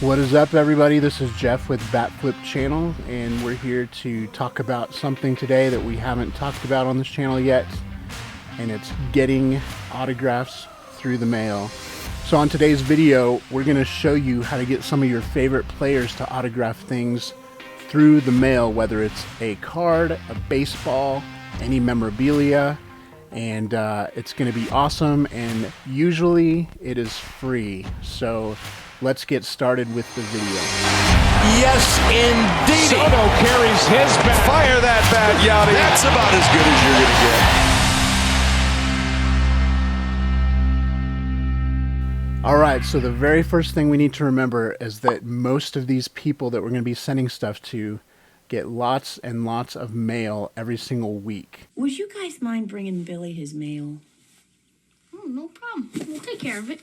What is up, everybody? This is Jeff with Batflip Channel, and we're here to talk about something today that we haven't talked about on this channel yet, and it's getting autographs through the mail. So on today's video, we're going to show you how to get some of your favorite players to autograph things through the mail, whether it's a card, a baseball, any memorabilia, and it's going to be awesome, and usually it is free. So let's get started with the video. Yes, indeed. Soto carries his bat. Fire that bat, Yachty. That's about as good as you're going to get. All right, so the very first thing we need to remember is that most of these people that we're going to be sending stuff to get lots and lots of mail every single week. Would you guys mind bringing Billy his mail? Oh, no problem. We'll take care of it.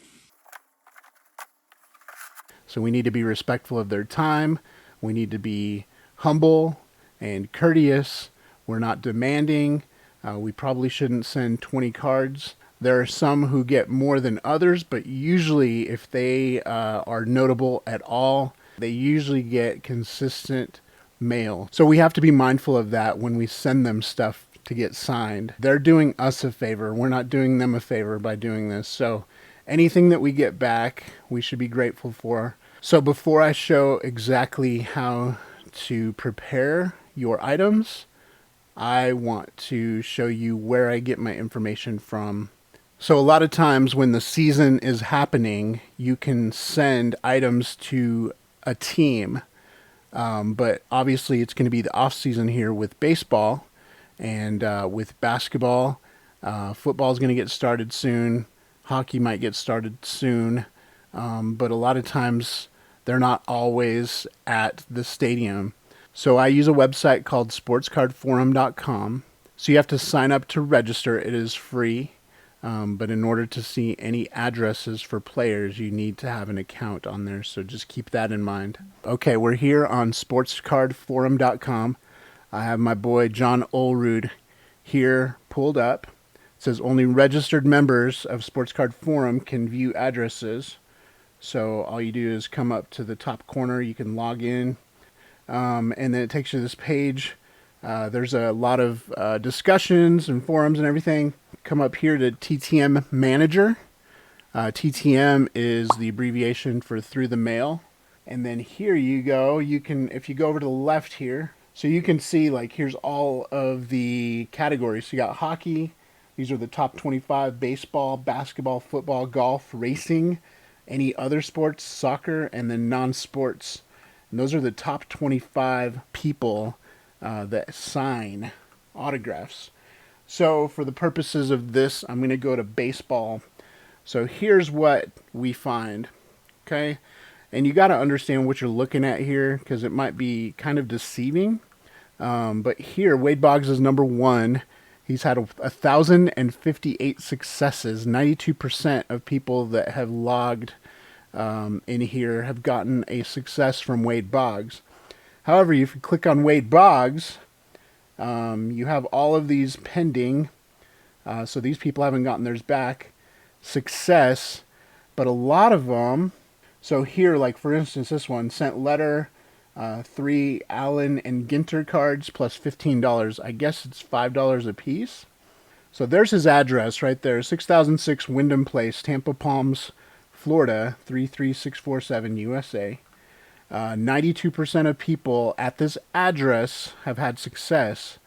So we need to be respectful of their time. We need to be humble and courteous. We're not demanding. We probably shouldn't send 20 cards. There are some who get more than others, but usually if they are notable at all, they usually get consistent mail. So we have to be mindful of that when we send them stuff to get signed. They're doing us a favor. We're not doing them a favor by doing this. So anything that we get back, we should be grateful for. So before I show exactly how to prepare your items, I want to show you where I get my information from. So a lot of times when the season is happening, you can send items to a team. But obviously it's going to be the off season here with baseball and with basketball. Football is going to get started soon. Hockey might get started soon. But a lot of times they're not always at the stadium. So I use a website called sportscardforum.com. So you have to sign up to register. It is free. But in order to see any addresses for players, you need to have an account on there. So just keep that in mind. Okay, we're here on sportscardforum.com. I have my boy John Olrud here pulled up. It says only registered members of Sports Card Forum can view addresses. So all you do is come up to the top corner. You can log in. And then it takes you to this page. There's a lot of discussions and forums and everything. Come up here to TTM Manager. TTM is the abbreviation for through the mail. And then here you go. You can, if you go over to the left here, so you can see like here's all of the categories. So you got hockey. These are the top 25, baseball, basketball, football, golf, racing, any other sports, soccer, and then non-sports. And those are the top 25 people that sign autographs. So for the purposes of this, I'm going to go to baseball. So here's what we find. Okay. And you got to understand what you're looking at here because it might be kind of deceiving. But here, Wade Boggs is number one. He's had 1,058 successes. 92% of people that have logged in here have gotten a success from Wade Boggs. However, if you click on Wade Boggs, you have all of these pending. So these people haven't gotten theirs back. Success. But a lot of them, so here, like for instance, this one, sent letter, 3 Allen and Ginter cards plus $15. I guess it's $5 a piece. So there's his address right there, 6006 Wyndham Place, Tampa Palms, Florida, 33647 USA. 92% of people at this address have had success.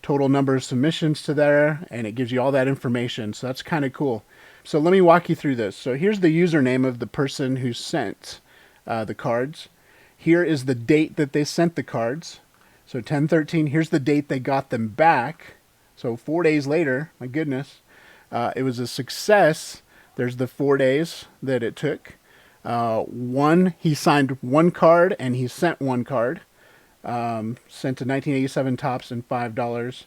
Total number of submissions to there, and it gives you all that information. So that's kind of cool. So let me walk you through this. So here's the username of the person who sent the cards. Here is the date that they sent the cards. So 10/13, here's the date they got them back. So 4 days later, my goodness, it was a success. There's the 4 days that it took. He signed one card and he sent one card. Sent a 1987 Topps and $5.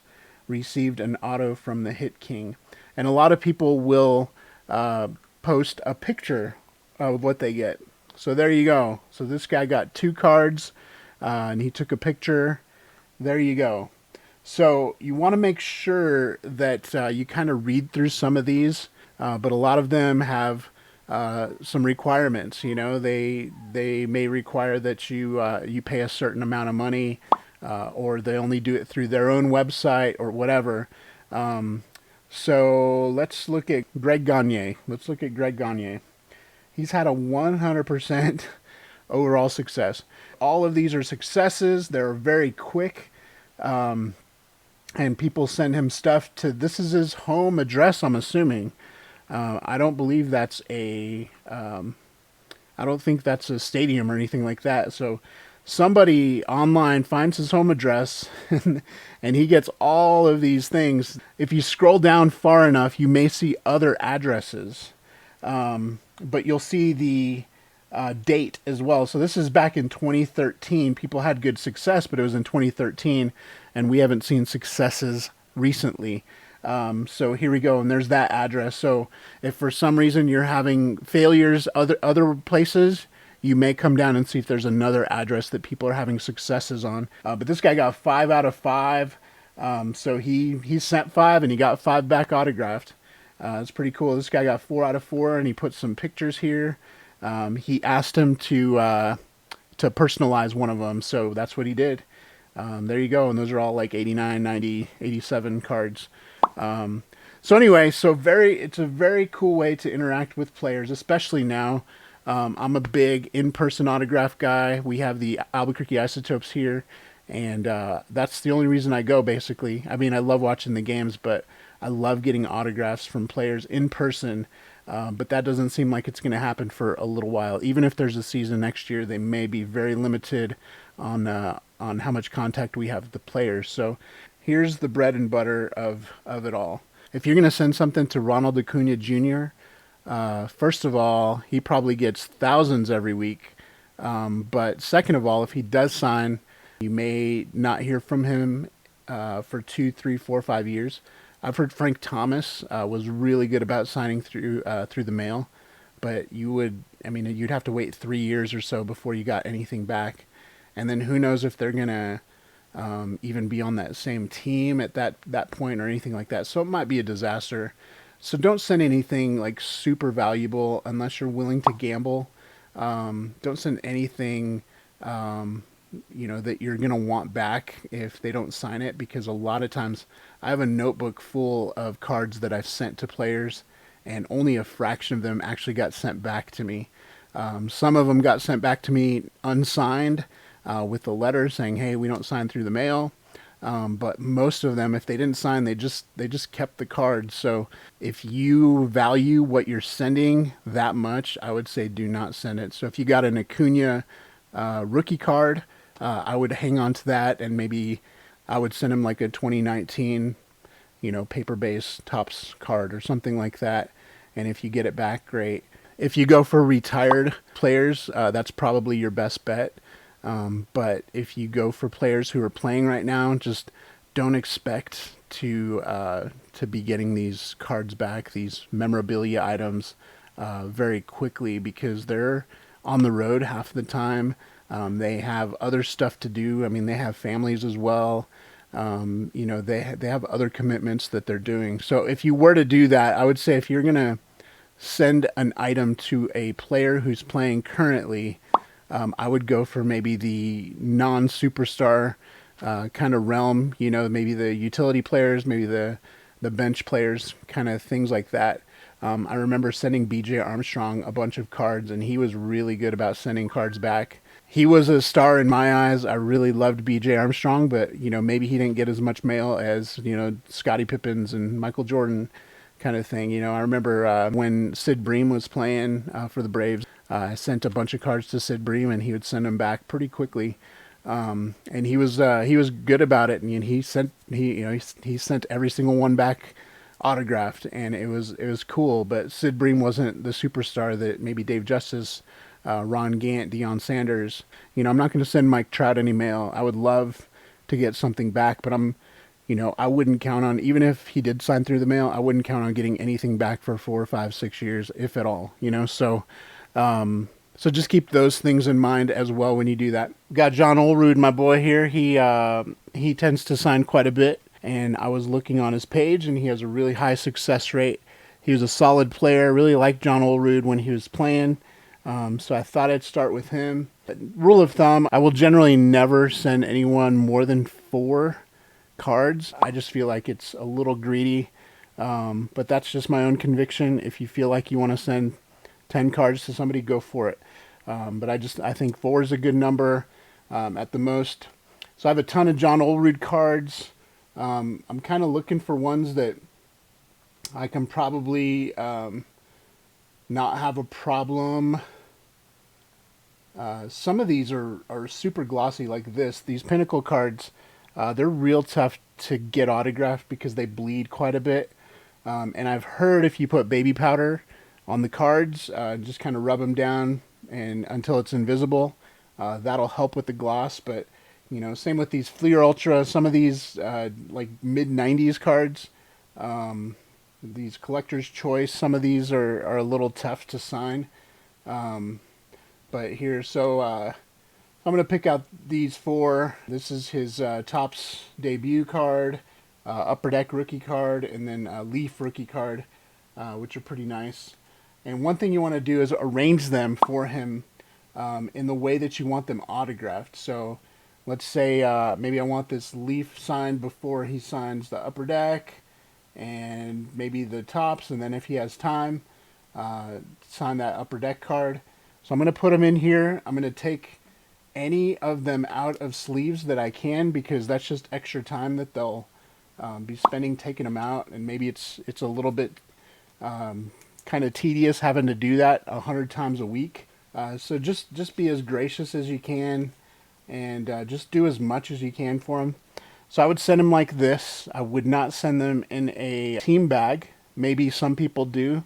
Received an auto from the Hit King. And a lot of people will post a picture of what they get. So there you go. So this guy got 2 cards and he took a picture. There you go. So you want to make sure that you kind of read through some of these, but a lot of them have some requirements. You know, they may require that you pay a certain amount of money, or they only do it through their own website or whatever. So let's look at Greg Gagne. He's had a 100% overall success. All of these are successes. They're very quick. And people send him stuff to, this is his home address, I'm assuming. I don't believe that's I don't think that's a stadium or anything like that. So somebody online finds his home address and he gets all of these things. If you scroll down far enough, you may see other addresses. But you'll see the date as well. So this is back in 2013. People had good success, but it was in 2013, and we haven't seen successes recently. So here we go, and there's that address. So if for some reason you're having failures other places, you may come down and see if there's another address that people are having successes on. But this guy got 5 out of 5. So he sent 5 and he got 5 back autographed. It's pretty cool. This guy got 4 out of 4, and he put some pictures here. He asked him to personalize one of them, so that's what he did. There you go, and those are all like 89, 90, 87 cards. So anyway, it's a very cool way to interact with players, especially now. I'm a big in-person autograph guy. We have the Albuquerque Isotopes here, and that's the only reason I go, basically. I mean, I love watching the games, but I love getting autographs from players in person. But that doesn't seem like it's going to happen for a little while. Even if there's a season next year, they may be very limited on how much contact we have with the players. So here's the bread and butter of it all. If you're going to send something to Ronald Acuna Jr., first of all, he probably gets thousands every week. But second of all, if he does sign, you may not hear from him for 2, 3, 4, 5 years. I've heard Frank Thomas was really good about signing through the mail, but you'd have to wait 3 years or so before you got anything back. And then who knows if they're going to even be on that same team at that point or anything like that. So it might be a disaster. So don't send anything like super valuable unless you're willing to gamble. Don't send anything that you're going to want back if they don't sign it, because a lot of times I have a notebook full of cards that I've sent to players and only a fraction of them actually got sent back to me. Some of them got sent back to me unsigned with a letter saying, hey, we don't sign through the mail. But most of them, if they didn't sign, they just kept the card. So if you value what you're sending that much, I would say do not send it. So if you got an Acuna rookie card, I would hang on to that, and maybe I would send him like a 2019, paper-based Topps card or something like that. And if you get it back, great. If you go for retired players, that's probably your best bet. But if you go for players who are playing right now, just don't expect to be getting these cards back, these memorabilia items, very quickly, because they're on the road half the time. They have other stuff to do. I mean, they have families as well. They have other commitments that they're doing. So if you were to do that, I would say if you're going to send an item to a player who's playing currently, I would go for maybe the non-superstar kind of realm, maybe the utility players, maybe the bench players, kind of things like that. I remember sending B.J. Armstrong a bunch of cards, and he was really good about sending cards back. He was a star in my eyes. I really loved B.J. Armstrong, but, maybe he didn't get as much mail as, Scottie Pippins and Michael Jordan kind of thing. I remember when Sid Bream was playing for the Braves, I sent a bunch of cards to Sid Bream, and he would send them back pretty quickly. And he was good about it, and he sent every single one back autographed, and it was cool. But Sid Bream wasn't the superstar that maybe Dave Justice, Ron Gant, Deion Sanders. I'm not going to send Mike Trout any mail. I would love to get something back, but I wouldn't count on, even if he did sign through the mail, I wouldn't count on getting anything back for 4, 5, 6 years, if at all. So just keep those things in mind as well when you do that. Got John Olrud, my boy here. He tends to sign quite a bit, and I was looking on his page, and he has a really high success rate. He was a solid player. Really liked John Olerud when he was playing. So I thought I'd start with him. But rule of thumb, I will generally never send anyone more than 4 cards. I just feel like it's a little greedy. But that's just my own conviction. If you feel like you want to send 10 cards to somebody, go for it. But I think 4 is a good number at the most. So I have a ton of John Olerud cards. I'm kind of looking for ones that I can probably not have a problem. Some of these are super glossy like this. These Pinnacle cards, they're real tough to get autographed because they bleed quite a bit. And I've heard if you put baby powder on the cards, just kind of rub them down and until it's invisible, that'll help with the gloss. But same with these Fleer Ultra. Some of these like mid '90s cards, these Collector's Choice. Some of these are a little tough to sign. But here, so I'm going to pick out these 4. This is his Topps debut card, Upper Deck rookie card, and then Leaf rookie card, which are pretty nice. And one thing you want to do is arrange them for him in the way that you want them autographed. So let's say maybe I want this Leaf signed before he signs the Upper Deck, and maybe the Topps, and then if he has time, sign that Upper Deck card. So I'm going to put them in here. I'm going to take any of them out of sleeves that I can, because that's just extra time that they'll be spending taking them out, and maybe it's a little bit kind of tedious having to do that 100 times a week. So just be as gracious as you can, and just do as much as you can for them. So I would send them like this. I would not send them in a team bag. Maybe some people do,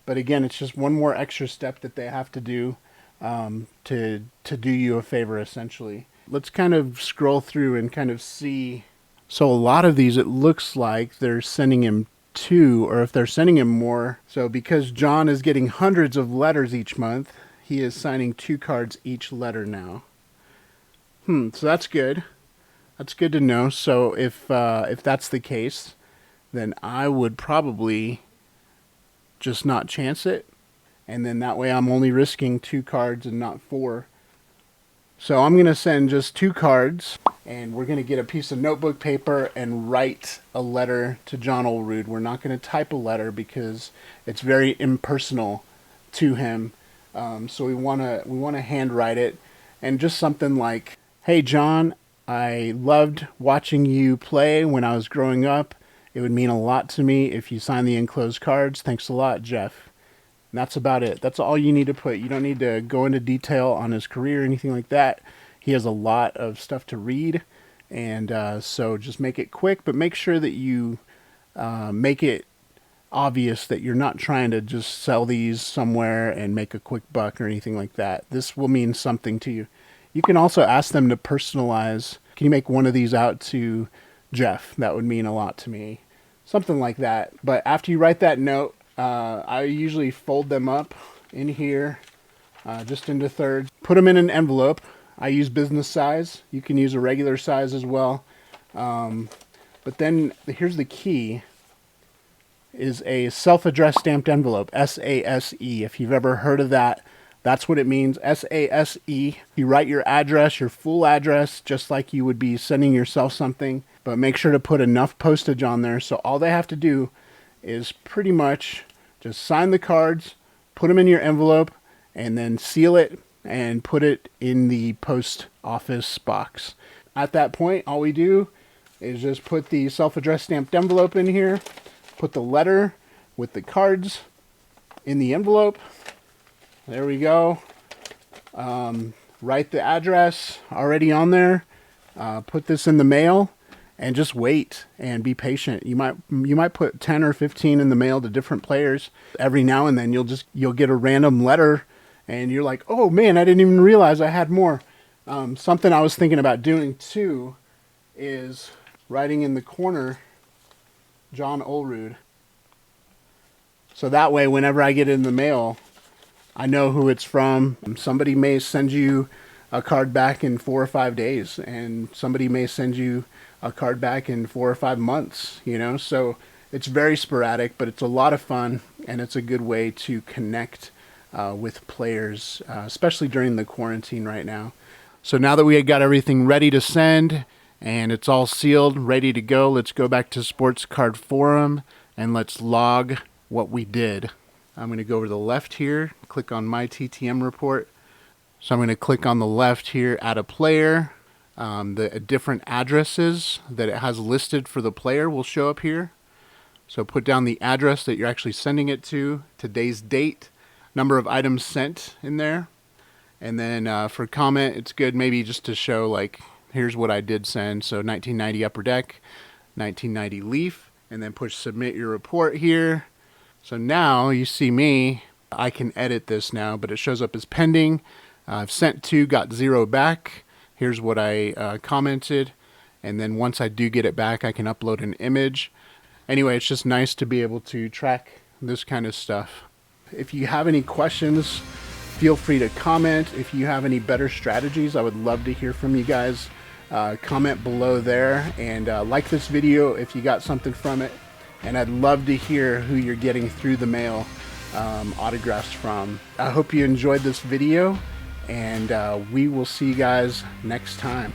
but again, it's just one more extra step that they have to do to do you a favor, essentially. Let's kind of scroll through and kind of see. So a lot of these, it looks like they're sending him 2, or if they're sending him more. So because John is getting hundreds of letters each month, he is signing 2 cards each letter now. So that's good. That's good to know. So if that's the case, then I would probably just not chance it. And then that way I'm only risking 2 cards and not 4. So I'm going to send just 2 cards, and we're going to get a piece of notebook paper and write a letter to John Olerud. We're not going to type a letter because it's very impersonal to him. So we want to handwrite it, and just something like, "Hey John, I loved watching you play when I was growing up. It would mean a lot to me if you sign the enclosed cards. Thanks a lot, Jeff." And that's about it. That's all you need to put. You don't need to go into detail on his career or anything like that. He has a lot of stuff to read, and so just make it quick, but make sure that you make it obvious that you're not trying to just sell these somewhere and make a quick buck or anything like that. This will mean something to you. You can also ask them to personalize. Can you make one of these out to Jeff? That would mean a lot to me. Something like that. But after you write that note, I usually fold them up in here, just into thirds. Put them in an envelope. I use business size. You can use a regular size as well. But then here's the key, is a self-addressed stamped envelope, S-A-S-E. If you've ever heard of that, that's what it means, S-A-S-E. You write your address, your full address, just like you would be sending yourself something, but make sure to put enough postage on there. So all they have to do is pretty much just sign the cards, put them in your envelope, and then seal it and put it in the post office box. At that point, all we do is just put the self-addressed stamped envelope in here, put the letter with the cards in the envelope. There we go. Write the address already on there. Put this in the mail, and just wait and be patient. You might put 10 or 15 in the mail to different players. Every now and then you'll get a random letter, and you're like, oh man, I didn't even realize I had more. Something I was thinking about doing too is writing in the corner John Olerud. So that way, whenever I get it in the mail, I know who it's from. Somebody may send you a card back in 4 or 5 days, and somebody may send you a card back in 4 or 5 months, So It's very sporadic, but it's a lot of fun, and it's a good way to connect with players, especially during the quarantine right now. So now that we had got everything ready to send and it's all sealed, ready to go, let's go back to Sports Card Forum and let's log what we did. I'm going to go over to the left here, click on My TTM Report. So I'm going to click on the left here, Add a Player. The different addresses that it has listed for the player will show up here. So put down the address that you're actually sending it to, today's date, number of items sent in there. And then for comment, it's good maybe just to show like, here's what I did send. So 1990 Upper Deck, 1990 Leaf, and then push Submit Your Report here. So now you see me, I can edit this now, but it shows up as pending. I've sent 2, got 0 back. Here's what I commented. And then once I do get it back, I can upload an image. Anyway, it's just nice to be able to track this kind of stuff. If you have any questions, feel free to comment. If you have any better strategies, I would love to hear from you guys. Comment below there, and like this video if you got something from it. And I'd love to hear who you're getting through the mail autographs from. I hope you enjoyed this video, and we will see you guys next time.